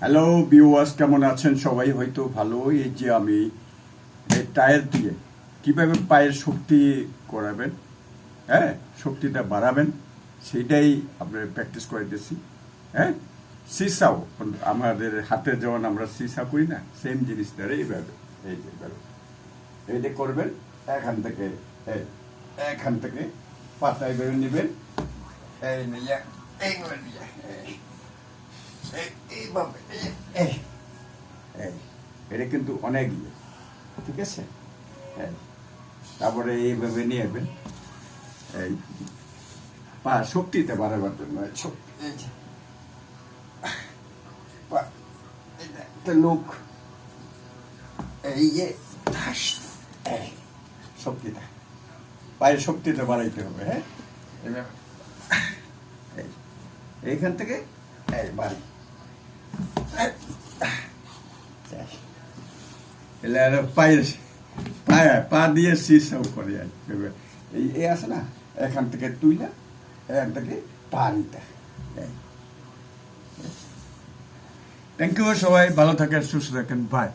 Hello viewers, কেমন আছেন সবাই? হয়তো ভালো। এই যে আমি এই টায়ার দিয়ে কিভাবে পায়ের শক্তি করাবেন, হ্যাঁ, শক্তিটা বাড়াবেন, সেটাই আপনার প্র্যাকটিস করাইতেছি। হ্যাঁ, সিসাও আমাদের হাতে যেমন আমরা সিসা করি না, সেম জিনিস দ্বারা এইভাবে এই যে এইভাবে এইটা করবেন। এখান থেকে এই এখান থেকে পাতা এইভাবে নেবেন, এই নিয়ে এইভাবে নিয়ে এইভাবে এই এই এটা কিন্তু অনেক ইয়ে, ঠিক আছে? এই তারপরে এইভাবে নিয়ে যাবেন, এই পা শক্তিতে বাড়াবার জন্য এই যে একটা লোক এই যে এই শক্তিটা পায়ের শক্তিটা বাড়াইতে হবে। হ্যাঁ, এইভাবে এই এইখান থেকে এই বাড়ি পায়ের পা দিয়ে সিসাও করে এই আছে না, এখান থেকে তুইলা এখান থেকে পা নিতে। থ্যাংক ইউ, সবাই ভালো থাকেন, সুস্থ থাকেন, বাই।